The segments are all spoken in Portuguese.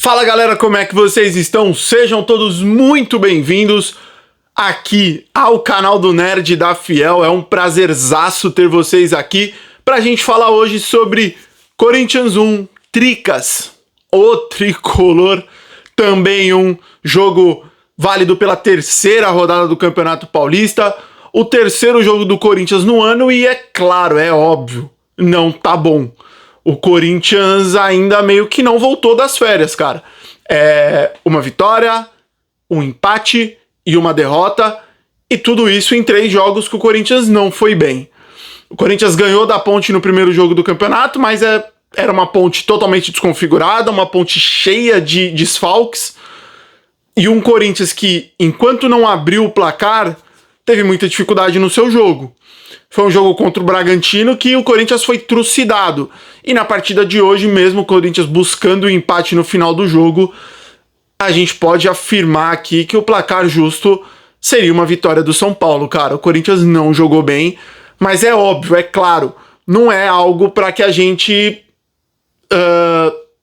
Fala galera, como é que vocês estão? Sejam todos muito bem-vindos aqui ao canal do Nerd da Fiel. É um prazerzaço ter vocês aqui pra gente falar hoje sobre Corinthians 1, Tricas, o tricolor, também um jogo válido pela terceira rodada do Campeonato Paulista, o terceiro jogo do Corinthians no ano e é claro, é óbvio, não tá bom. O Corinthians ainda meio que não voltou das férias, cara. É uma vitória, um empate e uma derrota, e tudo isso em 3 jogos que o Corinthians não foi bem. O Corinthians ganhou da Ponte no primeiro jogo do campeonato, mas era uma Ponte totalmente desconfigurada, uma Ponte cheia de desfalques, e um Corinthians que, enquanto não abriu o placar, teve muita dificuldade no seu jogo. Foi um jogo contra o Bragantino que o Corinthians foi trucidado. E na partida de hoje, mesmo o Corinthians buscando o empate no final do jogo, a gente pode afirmar aqui que o placar justo seria uma vitória do São Paulo, cara. O Corinthians não jogou bem, mas é óbvio, é claro, não é algo para que a gente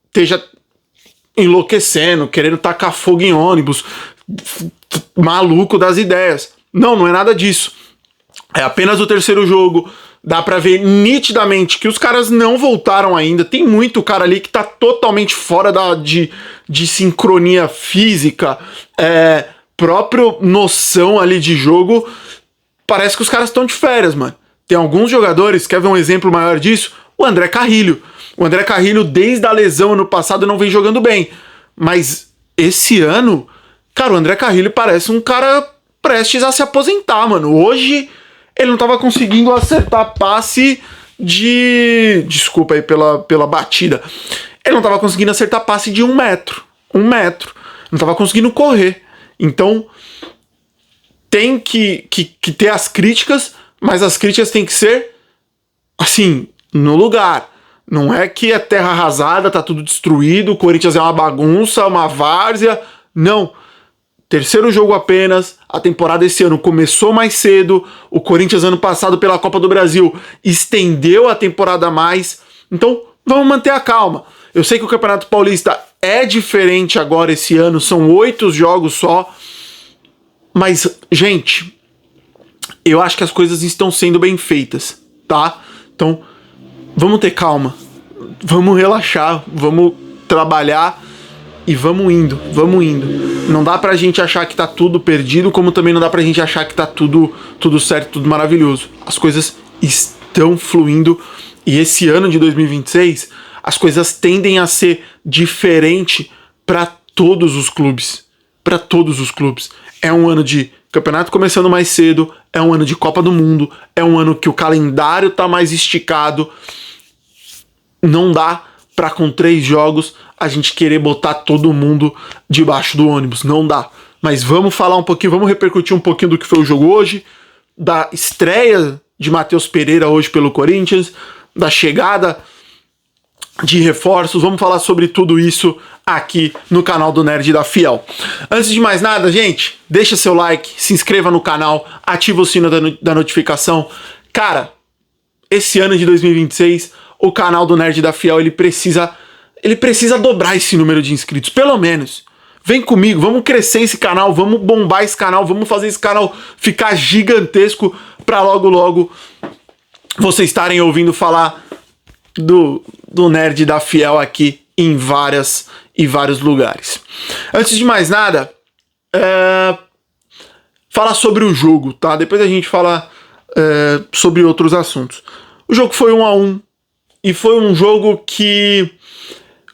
esteja enlouquecendo, querendo tacar fogo em ônibus, maluco das ideias. Não é nada disso. É apenas o terceiro jogo, dá pra ver nitidamente que os caras não voltaram ainda, tem muito cara ali que tá totalmente fora de sincronia física, próprio noção ali de jogo, parece que os caras estão de férias, mano. Tem alguns jogadores, quer ver um exemplo maior disso? O André Carrilho. O André Carrilho, desde a lesão ano passado, não vem jogando bem, mas esse ano, cara, o André Carrilho parece um cara prestes a se aposentar, mano. Hoje ele não tava conseguindo acertar passe de... Desculpa aí pela batida. Ele não tava conseguindo acertar passe de 1 metro. 1 metro. Não tava conseguindo correr. Então, tem que ter as críticas, mas as críticas têm que ser, assim, no lugar. Não é que é terra arrasada, tá tudo destruído, o Corinthians é uma bagunça, uma várzea. Não. Terceiro jogo apenas, a temporada esse ano começou mais cedo, o Corinthians ano passado pela Copa do Brasil estendeu a temporada a mais, então vamos manter a calma. Eu sei que o Campeonato Paulista é diferente agora esse ano, são 8 jogos só, mas, gente, eu acho que as coisas estão sendo bem feitas, tá? Então, vamos ter calma, vamos relaxar, vamos trabalhar e vamos indo. Não dá pra gente achar que tá tudo perdido, como também não dá pra gente achar que tá tudo certo, tudo maravilhoso. As coisas estão fluindo e esse ano de 2026, as coisas tendem a ser diferente pra todos os clubes. Pra todos os clubes. É um ano de campeonato começando mais cedo, é um ano de Copa do Mundo, é um ano que o calendário tá mais esticado. Não dá pra com 3 jogos a gente querer botar todo mundo debaixo do ônibus, não dá. Mas vamos falar um pouquinho, vamos repercutir um pouquinho do que foi o jogo hoje, da estreia de Matheus Pereira hoje pelo Corinthians, da chegada de reforços, vamos falar sobre tudo isso aqui no canal do Nerd da Fiel. Antes de mais nada, gente, deixa seu like, se inscreva no canal, ativa o sino da notificação. Cara, esse ano de 2026, o canal do Nerd da Fiel, ele precisa dobrar esse número de inscritos, pelo menos. Vem comigo, vamos crescer esse canal, vamos bombar esse canal, vamos fazer esse canal ficar gigantesco pra logo vocês estarem ouvindo falar do Nerd da Fiel aqui em vários lugares. Antes de mais nada, falar sobre o jogo, tá? Depois a gente fala sobre outros assuntos. O jogo foi 1-1 e foi um jogo que,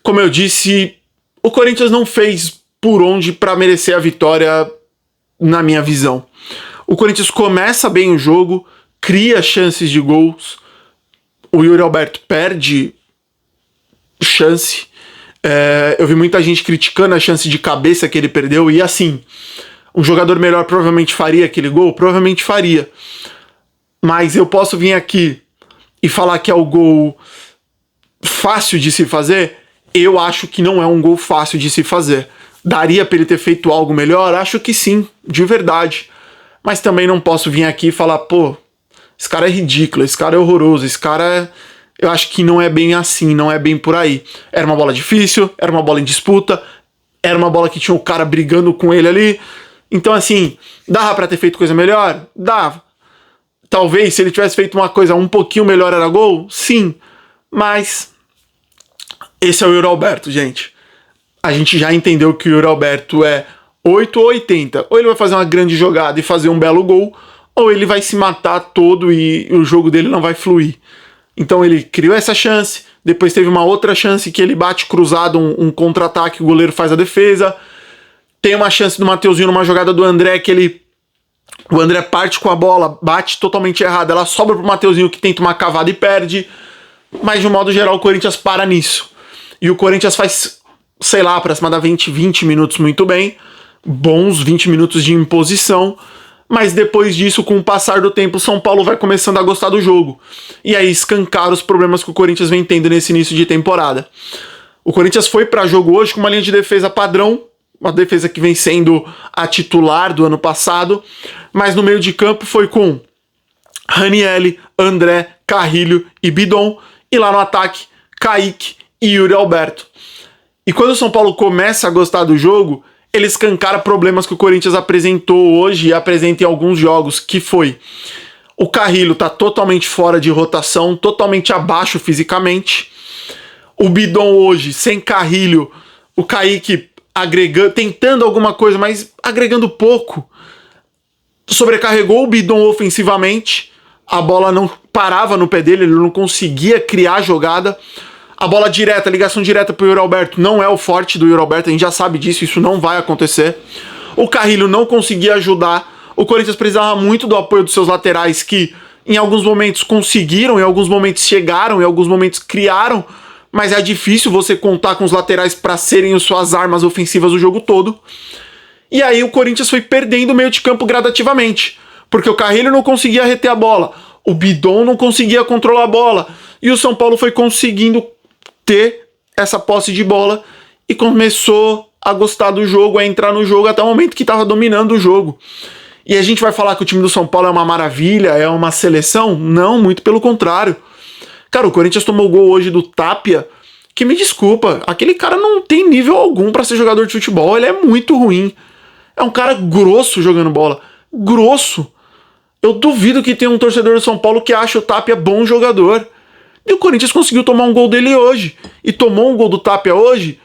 como eu disse, o Corinthians não fez por onde para merecer a vitória, na minha visão. O Corinthians começa bem o jogo, cria chances de gols, o Yuri Alberto perde chance. Eu vi muita gente criticando a chance de cabeça que ele perdeu, e assim, um jogador melhor provavelmente faria aquele gol, provavelmente faria. Mas eu posso vir aqui e falar que é o gol fácil de se fazer? Eu acho que não é um gol fácil de se fazer. Daria para ele ter feito algo melhor? Acho que sim, de verdade. Mas também não posso vir aqui e falar, pô, esse cara é ridículo, esse cara é horroroso, esse cara é... Eu acho que não é bem assim, não é bem por aí. Era uma bola difícil, era uma bola em disputa, era uma bola que tinha o cara brigando com ele ali. Então, assim, dava pra ter feito coisa melhor? Dava. Talvez, se ele tivesse feito uma coisa um pouquinho melhor, era gol? Sim. Mas esse é o Yuri Alberto, gente. A gente já entendeu que o Yuri Alberto é 8 ou 80. Ou ele vai fazer uma grande jogada e fazer um belo gol, ou ele vai se matar todo e o jogo dele não vai fluir. Então ele criou essa chance, depois teve uma outra chance que ele bate cruzado, um contra-ataque, o goleiro faz a defesa. Tem uma chance do Mateuzinho numa jogada do André que o André parte com a bola, bate totalmente errado, ela sobra pro Mateuzinho que tenta uma cavada e perde. Mas de um modo geral o Corinthians para nisso. E o Corinthians faz, sei lá, aproximadamente 20 minutos muito bem. Bons 20 minutos de imposição. Mas depois disso, com o passar do tempo, o São Paulo vai começando a gostar do jogo. E aí escancar os problemas que o Corinthians vem tendo nesse início de temporada. O Corinthians foi para jogo hoje com uma linha de defesa padrão, uma defesa que vem sendo a titular do ano passado, mas no meio de campo foi com Ranielli, André, Carrilho e Bidon, e lá no ataque, Kaique e Yuri Alberto. E quando o São Paulo começa a gostar do jogo, ele escancara problemas que o Corinthians apresentou hoje e apresenta em alguns jogos, que foi: o Carrilho tá totalmente fora de rotação, totalmente abaixo fisicamente. O Bidon hoje, sem Carrilho, o Kaique agregando, tentando alguma coisa, mas agregando pouco. Sobrecarregou o Bidon ofensivamente, a bola não parava no pé dele, ele não conseguia criar jogada. A bola direta, a ligação direta pro Yuri Alberto não é o forte do Yuri Alberto, a gente já sabe disso, isso não vai acontecer. O Carrilho não conseguia ajudar, o Corinthians precisava muito do apoio dos seus laterais, que em alguns momentos conseguiram, em alguns momentos chegaram, em alguns momentos criaram, mas é difícil você contar com os laterais para serem as suas armas ofensivas o jogo todo. E aí o Corinthians foi perdendo o meio de campo gradativamente, porque o Carrilho não conseguia reter a bola, o Bidon não conseguia controlar a bola, e o São Paulo foi conseguindo ter essa posse de bola e começou a gostar do jogo, a entrar no jogo até o momento que estava dominando o jogo. E a gente vai falar que o time do São Paulo é uma maravilha, é uma seleção? Não, muito pelo contrário. Cara, o Corinthians tomou gol hoje do Tapia, que me desculpa, aquele cara não tem nível algum para ser jogador de futebol, ele é muito ruim. É um cara grosso jogando bola, grosso. Eu duvido que tenha um torcedor do São Paulo que acha o Tapia bom jogador. E o Corinthians conseguiu tomar um gol dele hoje. E tomou um gol do Tapia hoje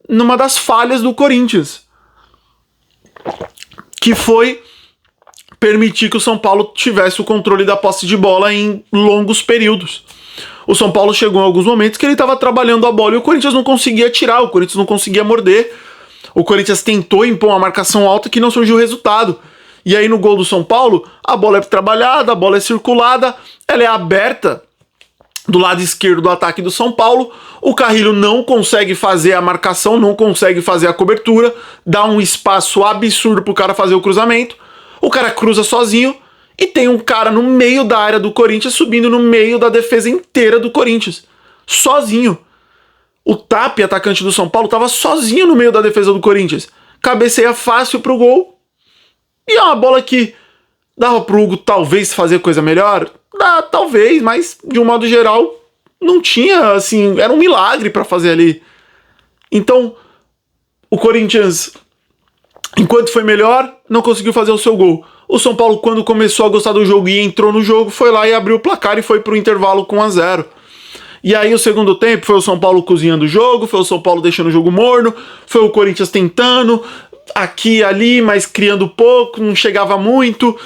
numa das falhas do Corinthians, que foi permitir que o São Paulo tivesse o controle da posse de bola em longos períodos. O São Paulo chegou em alguns momentos que ele estava trabalhando a bola e o Corinthians não conseguia tirar, o Corinthians não conseguia morder. O Corinthians tentou impor uma marcação alta que não surgiu resultado. E aí no gol do São Paulo, a bola é trabalhada, a bola é circulada, ela é aberta do lado esquerdo do ataque do São Paulo, o Carrilho não consegue fazer a marcação, não consegue fazer a cobertura, dá um espaço absurdo pro cara fazer o cruzamento, o cara cruza sozinho e tem um cara no meio da área do Corinthians subindo no meio da defesa inteira do Corinthians, sozinho. O Tapia, atacante do São Paulo, tava sozinho no meio da defesa do Corinthians, cabeceia fácil pro gol, e é uma bola que dava pro Hugo talvez fazer coisa melhor. Dá, talvez, mas de um modo geral não tinha, assim, era um milagre pra fazer ali. Então, o Corinthians, enquanto foi melhor, não conseguiu fazer o seu gol. O São Paulo, quando começou a gostar do jogo e entrou no jogo, foi lá e abriu o placar e foi pro intervalo com 1-0. E aí o segundo tempo foi o São Paulo cozinhando o jogo, foi o São Paulo deixando o jogo morno, foi o Corinthians tentando, aqui e ali, mas criando pouco, não chegava muito.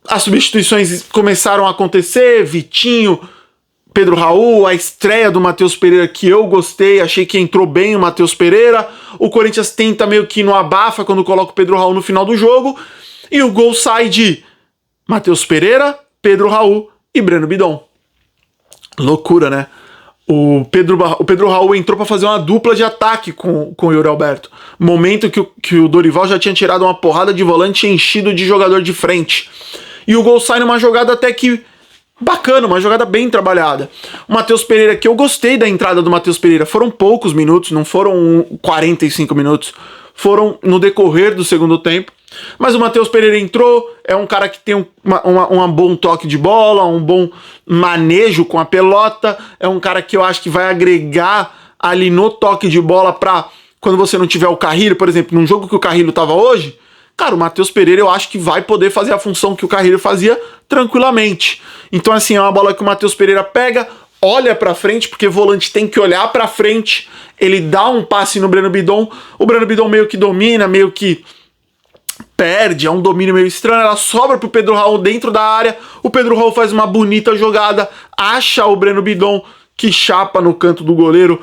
As substituições começaram a acontecer, Vitinho, Pedro Raul, a estreia do Matheus Pereira que eu gostei, achei que entrou bem o Matheus Pereira. O Corinthians tenta meio que no abafa quando coloca o Pedro Raul no final do jogo. E o gol sai de Matheus Pereira, Pedro Raul e Breno Bidon. Loucura, né? O Pedro Raul entrou para fazer uma dupla de ataque com o Yuri Alberto. Momento que o Dorival já tinha tirado uma porrada de volante enchido de jogador de frente. E o gol sai numa jogada até que bacana, uma jogada bem trabalhada. O Matheus Pereira, que eu gostei da entrada do Matheus Pereira, foram poucos minutos, não foram 45 minutos, foram no decorrer do segundo tempo. Mas o Matheus Pereira entrou, é um cara que tem um bom toque de bola, um bom manejo com a pelota, é um cara que eu acho que vai agregar ali no toque de bola para quando você não tiver o Carrilho, por exemplo, num jogo que o Carrilho tava hoje, cara, o Matheus Pereira eu acho que vai poder fazer a função que o Carrilho fazia tranquilamente. Então, assim, é uma bola que o Matheus Pereira pega, olha pra frente, porque volante tem que olhar pra frente, ele dá um passe no Breno Bidon, o Breno Bidon meio que domina, meio que perde, é um domínio meio estranho, ela sobra pro Pedro Raul dentro da área, o Pedro Raul faz uma bonita jogada, acha o Breno Bidon, que chapa no canto do goleiro,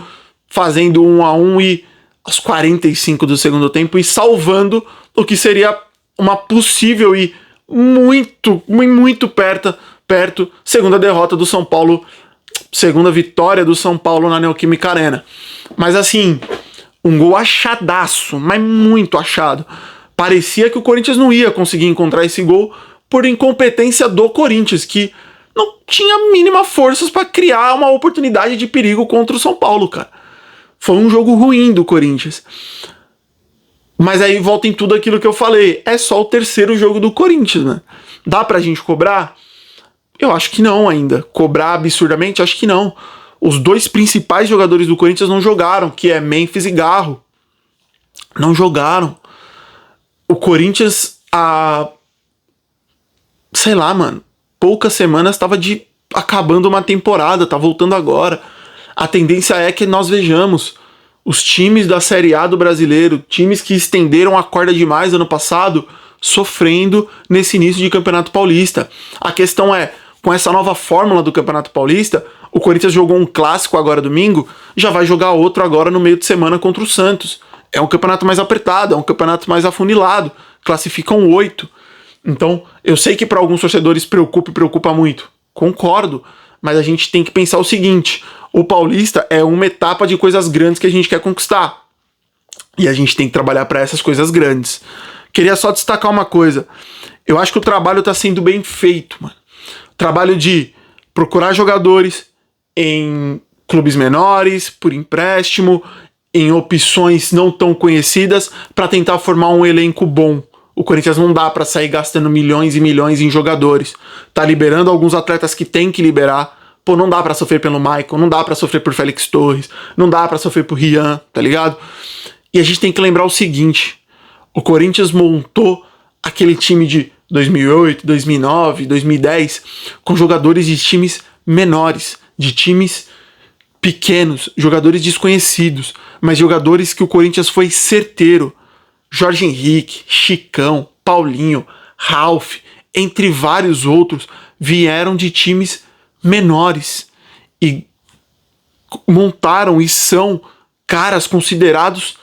fazendo 1-1 e aos 45 do segundo tempo, e salvando o que seria uma possível e muito perto, segunda derrota do São Paulo, segunda vitória do São Paulo na Neoquímica Arena. Mas assim, um gol achadaço, mas muito achado. Parecia que o Corinthians não ia conseguir encontrar esse gol por incompetência do Corinthians, que não tinha mínima forças para criar uma oportunidade de perigo contra o São Paulo, cara. Foi um jogo ruim do Corinthians. Mas aí volta em tudo aquilo que eu falei. É só o terceiro jogo do Corinthians, né? Dá pra gente cobrar? Eu acho que não ainda. Cobrar absurdamente? Acho que não. Os dois principais jogadores do Corinthians não jogaram, que é Memphis e Garro. Não jogaram. O Corinthians, sei lá, mano, poucas semanas estava acabando uma temporada, tá voltando agora. A tendência é que nós vejamos os times da Série A do Brasileiro, times que estenderam a corda demais ano passado, sofrendo nesse início de Campeonato Paulista. A questão é, com essa nova fórmula do Campeonato Paulista, o Corinthians jogou um clássico agora domingo, já vai jogar outro agora no meio de semana contra o Santos. É um campeonato mais apertado, é um campeonato mais afunilado, classificam 8. Então, eu sei que para alguns torcedores preocupa muito, concordo, mas a gente tem que pensar o seguinte: o Paulista é uma etapa de coisas grandes que a gente quer conquistar. E a gente tem que trabalhar para essas coisas grandes. Queria só destacar uma coisa. Eu acho que o trabalho está sendo bem feito, mano. O trabalho de procurar jogadores em clubes menores, por empréstimo, em opções não tão conhecidas, para tentar formar um elenco bom. O Corinthians não dá para sair gastando milhões e milhões em jogadores. Tá liberando alguns atletas que tem que liberar. Pô, não dá pra sofrer pelo Maicon, não dá pra sofrer por Félix Torres, não dá pra sofrer por Rian, tá ligado? E a gente tem que lembrar o seguinte: o Corinthians montou aquele time de 2008, 2009, 2010 com jogadores de times menores, de times pequenos, jogadores desconhecidos, mas jogadores que o Corinthians foi certeiro. Jorge Henrique, Chicão, Paulinho, Ralf, entre vários outros, vieram de times menores e montaram e são caras considerados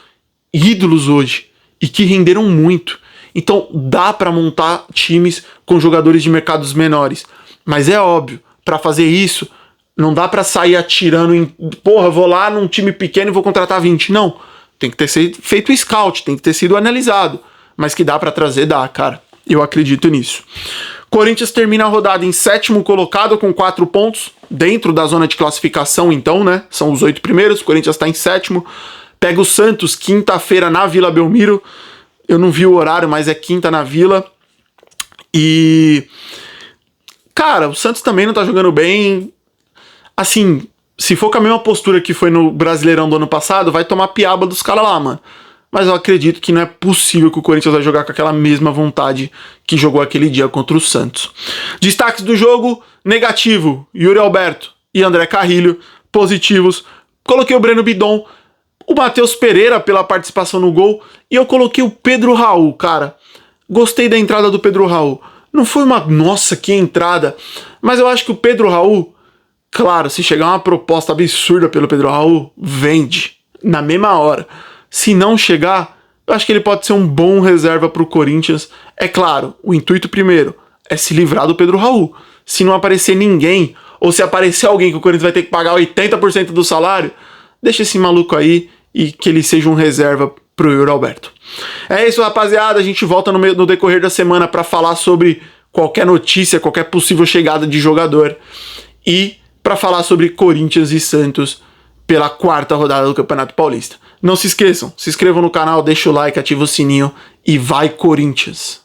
ídolos hoje e que renderam muito. Então dá para montar times com jogadores de mercados menores, mas é óbvio, para fazer isso não dá para sair atirando em, porra, vou lá num time pequeno e vou contratar 20, não. Tem que ter sido feito scout, tem que ter sido analisado, mas que dá para trazer, dá, cara. Eu acredito nisso. Corinthians termina a rodada em 7º colocado com 4 pontos, dentro da zona de classificação então, né? São os 8 primeiros, o Corinthians está em 7º. Pega o Santos, quinta-feira na Vila Belmiro. Eu não vi o horário, mas é quinta na Vila. E... cara, o Santos também não tá jogando bem. Assim, se for com a mesma postura que foi no Brasileirão do ano passado, vai tomar piaba dos caras lá, mano. Mas eu acredito que não é possível que o Corinthians vai jogar com aquela mesma vontade que jogou aquele dia contra o Santos. Destaques do jogo: negativo, Yuri Alberto e André Carrilho. Positivos, coloquei o Breno Bidon, o Matheus Pereira pela participação no gol, e eu coloquei o Pedro Raul, cara. Gostei da entrada do Pedro Raul. Não foi uma, nossa, que entrada, mas eu acho que o Pedro Raul, claro, se chegar uma proposta absurda pelo Pedro Raul, vende na mesma hora. Se não chegar, eu acho que ele pode ser um bom reserva para o Corinthians. É claro, o intuito primeiro é se livrar do Pedro Raul. Se não aparecer ninguém, ou se aparecer alguém que o Corinthians vai ter que pagar 80% do salário, deixa esse maluco aí e que ele seja um reserva pro Yuri Alberto. É isso, rapaziada. A gente volta no decorrer da semana para falar sobre qualquer notícia, qualquer possível chegada de jogador. E para falar sobre Corinthians e Santos pela 4ª rodada do Campeonato Paulista. Não se esqueçam, se inscrevam no canal, deixa o like, ativa o sininho e vai Corinthians!